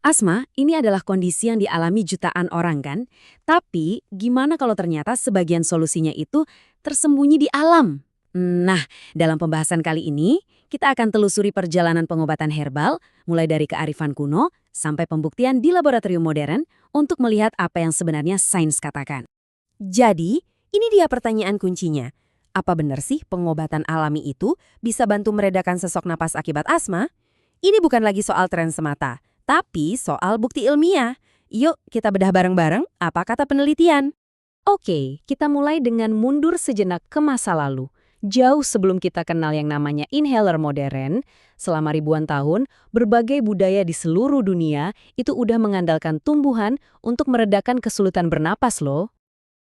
Asma ini adalah kondisi yang dialami jutaan orang kan? Tapi gimana kalau ternyata sebagian solusinya itu tersembunyi di alam? Nah, dalam pembahasan kali ini, kita akan telusuri perjalanan pengobatan herbal, mulai dari kearifan kuno sampai pembuktian di laboratorium modern untuk melihat apa yang sebenarnya sains katakan. Jadi, ini dia pertanyaan kuncinya. Apa benar sih pengobatan alami itu bisa bantu meredakan sesak napas akibat asma? Ini bukan lagi soal tren semata, tapi soal bukti ilmiah. Yuk kita bedah bareng-bareng apa kata penelitian. Oke, kita mulai dengan mundur sejenak ke masa lalu. Jauh sebelum kita kenal yang namanya inhaler modern, selama ribuan tahun, berbagai budaya di seluruh dunia itu udah mengandalkan tumbuhan untuk meredakan kesulitan bernapas loh.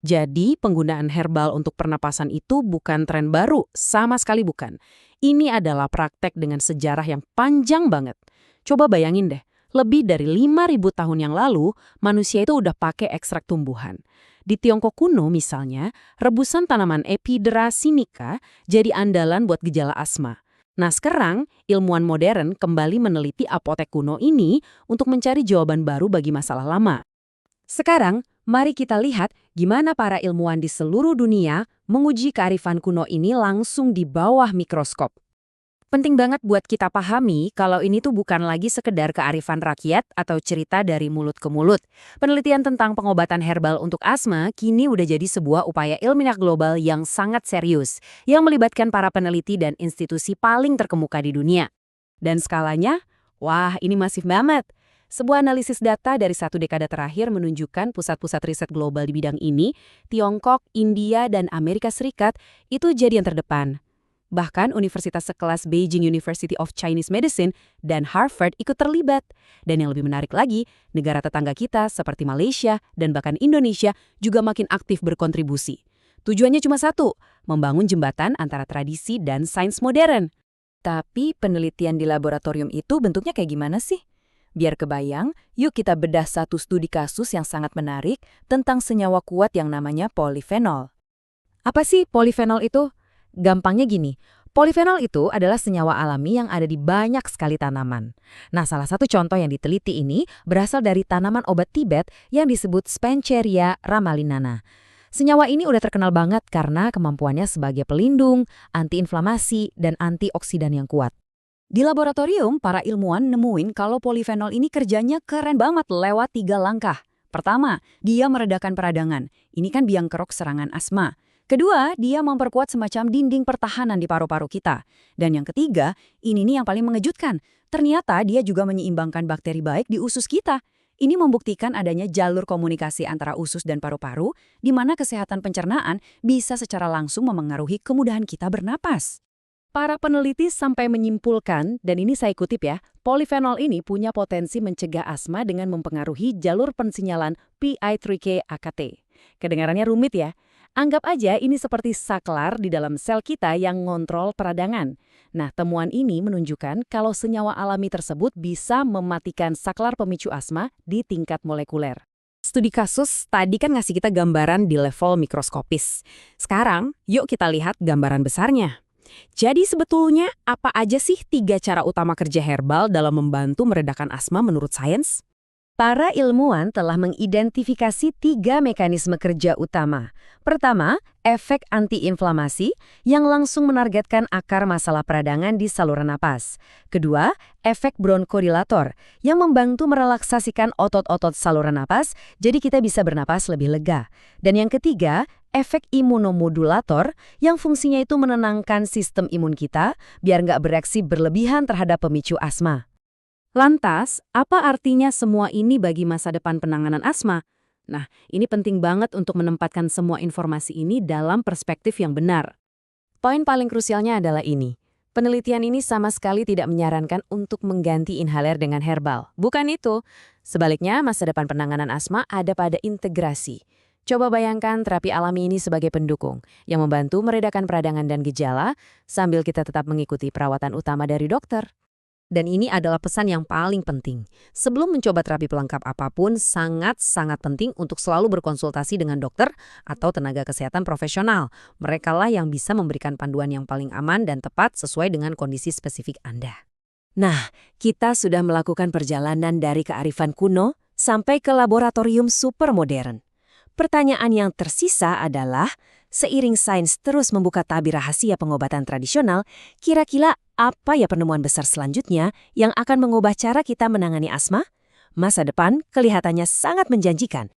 Jadi, penggunaan herbal untuk pernapasan itu bukan tren baru, sama sekali bukan. Ini adalah praktek dengan sejarah yang panjang banget. Coba bayangin deh, lebih dari 5.000 tahun yang lalu, manusia itu udah pakai ekstrak tumbuhan. Di Tiongkok kuno misalnya, rebusan tanaman Ephedra sinica jadi andalan buat gejala asma. Nah sekarang, ilmuwan modern kembali meneliti apotek kuno ini untuk mencari jawaban baru bagi masalah lama. Sekarang, mari kita lihat gimana para ilmuwan di seluruh dunia menguji kearifan kuno ini langsung di bawah mikroskop. Penting banget buat kita pahami kalau ini tuh bukan lagi sekedar kearifan rakyat atau cerita dari mulut ke mulut. Penelitian tentang pengobatan herbal untuk asma kini udah jadi sebuah upaya ilmiah global yang sangat serius, yang melibatkan para peneliti dan institusi paling terkemuka di dunia. Dan skalanya, wah ini masif banget. Sebuah analisis data dari 1 dekade terakhir menunjukkan pusat-pusat riset global di bidang ini, Tiongkok, India, dan Amerika Serikat, itu jadi yang terdepan. Bahkan universitas sekelas Beijing University of Chinese Medicine dan Harvard ikut terlibat. Dan yang lebih menarik lagi, negara tetangga kita seperti Malaysia dan bahkan Indonesia juga makin aktif berkontribusi. Tujuannya cuma satu, membangun jembatan antara tradisi dan sains modern. Tapi penelitian di laboratorium itu bentuknya kayak gimana sih? Biar kebayang, yuk kita bedah satu studi kasus yang sangat menarik tentang senyawa kuat yang namanya polifenol. Apa sih polifenol itu? Gampangnya gini, polifenol itu adalah senyawa alami yang ada di banyak sekali tanaman. Nah, salah satu contoh yang diteliti ini berasal dari tanaman obat Tibet yang disebut Spenceria ramalinana. Senyawa ini udah terkenal banget karena kemampuannya sebagai pelindung, antiinflamasi, dan antioksidan yang kuat. Di laboratorium, para ilmuwan nemuin kalau polifenol ini kerjanya keren banget lewat 3 langkah. Pertama, dia meredakan peradangan. Ini kan biang kerok serangan asma. Kedua, dia memperkuat semacam dinding pertahanan di paru-paru kita. Dan yang ketiga, ini nih yang paling mengejutkan. Ternyata dia juga menyeimbangkan bakteri baik di usus kita. Ini membuktikan adanya jalur komunikasi antara usus dan paru-paru, di mana kesehatan pencernaan bisa secara langsung memengaruhi kemudahan kita bernapas. Para peneliti sampai menyimpulkan, dan ini saya kutip ya, polifenol ini punya potensi mencegah asma dengan mempengaruhi jalur pensinyalan PI3K-AKT. Kedengarannya rumit ya? Anggap aja ini seperti saklar di dalam sel kita yang ngontrol peradangan. Nah, temuan ini menunjukkan kalau senyawa alami tersebut bisa mematikan saklar pemicu asma di tingkat molekuler. Studi kasus tadi kan ngasih kita gambaran di level mikroskopis. Sekarang, yuk kita lihat gambaran besarnya. Jadi sebetulnya apa aja sih 3 cara utama kerja herbal dalam membantu meredakan asma menurut sains? Para ilmuwan telah mengidentifikasi 3 mekanisme kerja utama. Pertama, efek antiinflamasi yang langsung menargetkan akar masalah peradangan di saluran napas. Kedua, efek bronkodilator yang membantu merelaksasikan otot-otot saluran napas, jadi kita bisa bernapas lebih lega. Dan yang ketiga, efek imunomodulator yang fungsinya itu menenangkan sistem imun kita biar nggak bereaksi berlebihan terhadap pemicu asma. Lantas, apa artinya semua ini bagi masa depan penanganan asma? Nah, ini penting banget untuk menempatkan semua informasi ini dalam perspektif yang benar. Poin paling krusialnya adalah ini. Penelitian ini sama sekali tidak menyarankan untuk mengganti inhaler dengan herbal. Bukan itu. Sebaliknya, masa depan penanganan asma ada pada integrasi. Coba bayangkan terapi alami ini sebagai pendukung yang membantu meredakan peradangan dan gejala sambil kita tetap mengikuti perawatan utama dari dokter. Dan ini adalah pesan yang paling penting. Sebelum mencoba terapi pelengkap apapun, sangat-sangat penting untuk selalu berkonsultasi dengan dokter atau tenaga kesehatan profesional. Merekalah yang bisa memberikan panduan yang paling aman dan tepat sesuai dengan kondisi spesifik Anda. Nah, kita sudah melakukan perjalanan dari kearifan kuno sampai ke laboratorium super modern. Pertanyaan yang tersisa adalah, seiring sains terus membuka tabir rahasia pengobatan tradisional, kira-kira apa ya penemuan besar selanjutnya yang akan mengubah cara kita menangani asma? Masa depan kelihatannya sangat menjanjikan.